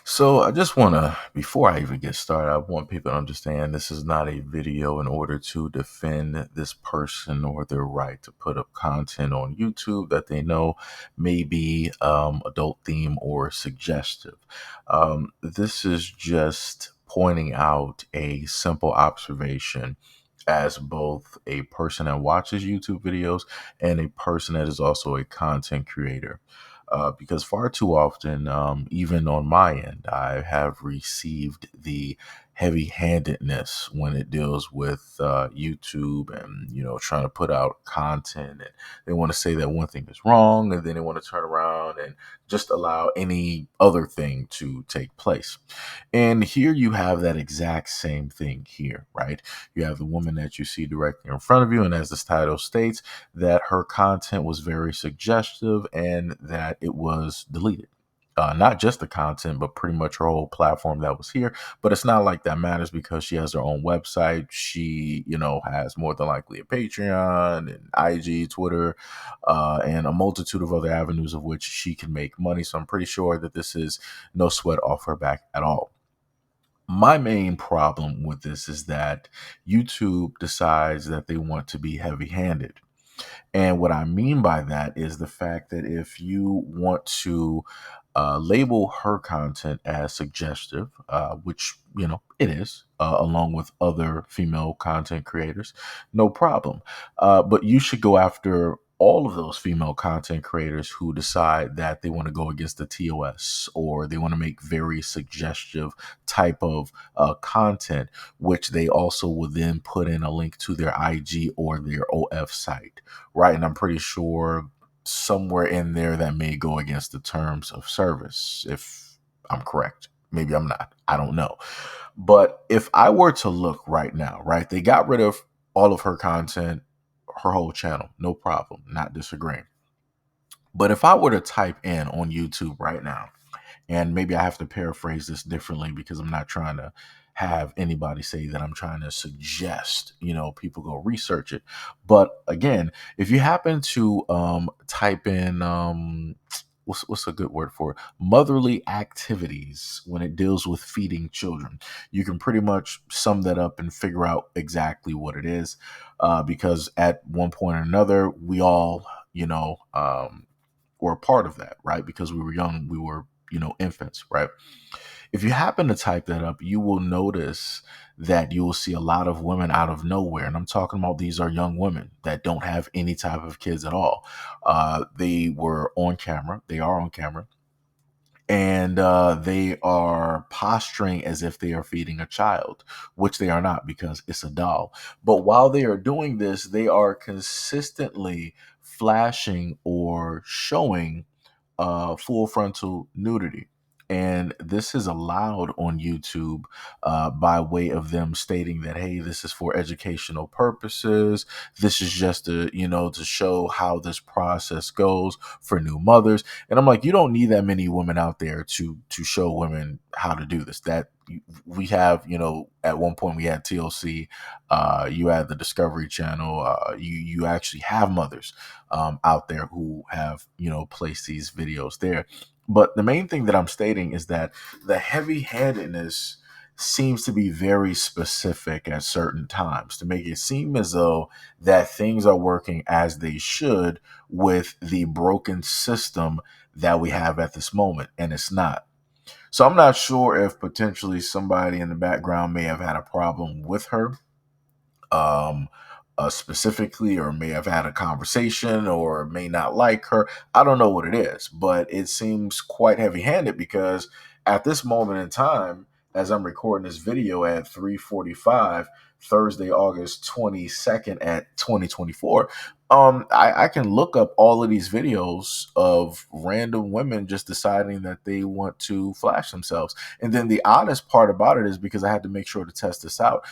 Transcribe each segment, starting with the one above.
So I just want to, before I even get started, I want people to understand this is not a video in order to defend this person or their right to put up content on YouTube that they know may be adult theme or suggestive. This is just pointing out a simple observation as both a person that watches YouTube videos and a person that is also a content creator. Because far too often, even on my end, I have received the heavy-handedness when it deals with YouTube and trying to put out content, and they want to say that one thing is wrong, and then they want to turn around and just allow any other thing to take place. And here you have that exact same thing here, right? You have the woman that you see directly in front of you, and as this title states, that her content was very suggestive and that it was deleted. Not just the content, but pretty much her whole platform that was here. But it's not like that matters because she has her own website. She, has more than likely a Patreon and IG, Twitter, and a multitude of other avenues of which she can make money. So I'm pretty sure that this is no sweat off her back at all. My main problem with this is that YouTube decides that they want to be heavy handed. And what I mean by that is the fact that if you want to label her content as suggestive, which, it is, along with other female content creators, no problem. But you should go after all of those female content creators who decide that they want to go against the TOS or they want to make very suggestive type of content, which they also will then put in a link to their IG or their OF site, right? And I'm pretty sure somewhere in there that may go against the terms of service, if I'm correct. Maybe I'm not. I don't know. But if I were to look right now, right, they got rid of all of her content, her whole channel, no problem, not disagreeing. But if I were to type in on YouTube right now, and maybe I have to paraphrase this differently because I'm not trying to have anybody say that I'm trying to suggest, people go research it. But again, if you happen to type in what's a good word for it? Motherly activities when it deals with feeding children, you can pretty much sum that up and figure out exactly what it is. Because at one point or another, we all, were a part of that, right? Because we were young, we were infants, right? If you happen to type that up, you will notice that you will see a lot of women out of nowhere. And I'm talking about these are young women that don't have any type of kids at all. They were on camera, they are on camera, and they are posturing as if they are feeding a child, which they are not because it's a doll. But while they are doing this, they are consistently flashing or showing full frontal nudity. And this is allowed on YouTube by way of them stating that, hey, this is for educational purposes. This is just to show how this process goes for new mothers. And I'm like, you don't need that many women out there to show women how to do this. That we have, at one point we had TLC, you had the Discovery Channel, you actually have mothers out there who have placed these videos there. But the main thing that I'm stating is that the heavy-handedness seems to be very specific at certain times to make it seem as though that things are working as they should with the broken system that we have at this moment, and it's not. So I'm not sure if potentially somebody in the background may have had a problem with her, um, specifically, or may have had a conversation, or may not like her. I don't know what it is, but it seems quite heavy-handed because at this moment in time, as I'm recording this video at 3:45, Thursday, August 22nd at 2024, I can look up all of these videos of random women just deciding that they want to flash themselves. And then the honest part about it is because I had to make sure to test this out,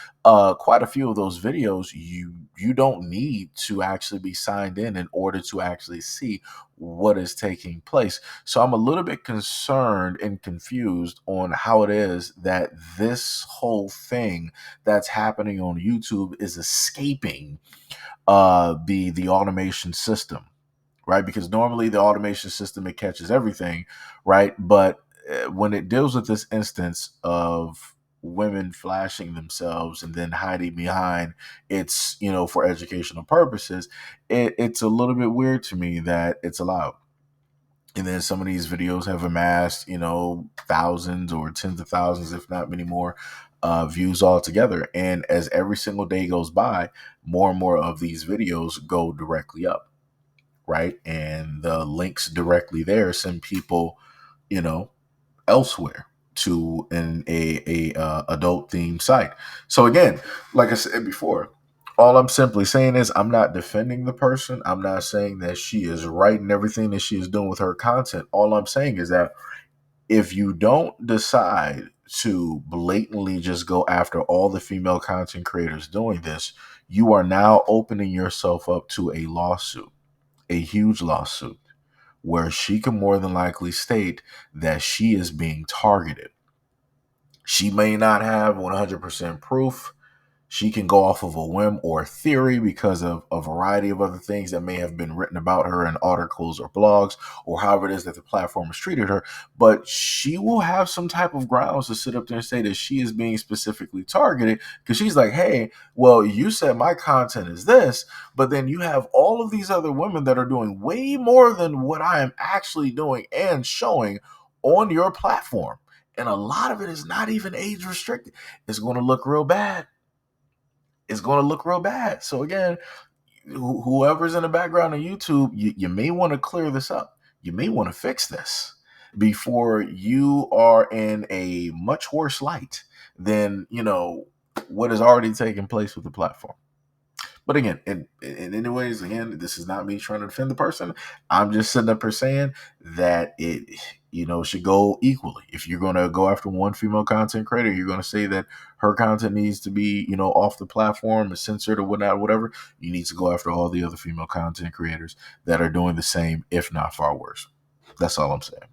quite a few of those videos you don't need to actually be signed in order to actually see what is taking place. So I'm a little bit concerned and confused on how it is that this whole thing that's happening on YouTube is escaping the automation system, right? Because normally the automation system, it catches everything, right? But when it deals with this instance of women flashing themselves and then hiding behind it's, for educational purposes, it's a little bit weird to me that it's allowed. And then some of these videos have amassed, thousands or tens of thousands, if not many more, views altogether. And as every single day goes by, more and more of these videos go directly up, right? And the links directly there send people, you know, elsewhere to a adult themed site. So again, like I said before, all I'm simply saying is I'm not defending the person. I'm not saying that she is right in everything that she is doing with her content. All I'm saying is that if you don't decide to blatantly just go after all the female content creators doing this, you are now opening yourself up to a lawsuit, a huge lawsuit, where she can more than likely state that she is being targeted. She may not have 100% proof. She can go off of a whim or theory because of a variety of other things that may have been written about her in articles or blogs or however it is that the platform has treated her. But she will have some type of grounds to sit up there and say that she is being specifically targeted because she's like, hey, well, you said my content is this, but then you have all of these other women that are doing way more than what I am actually doing and showing on your platform. And a lot of it is not even age restricted. It's going to look real bad. It's going to look real bad. So again, whoever's in the background of YouTube, you may want to clear this up. You may want to fix this before you are in a much worse light than, what is already taking place with the platform. But again, in anyways, again, this is not me trying to defend the person. I'm just sitting up here saying that it, should go equally. If you're going to go after one female content creator, you're going to say that her content needs to be, off the platform and censored or whatnot, whatever. You need to go after all the other female content creators that are doing the same, if not far worse. That's all I'm saying.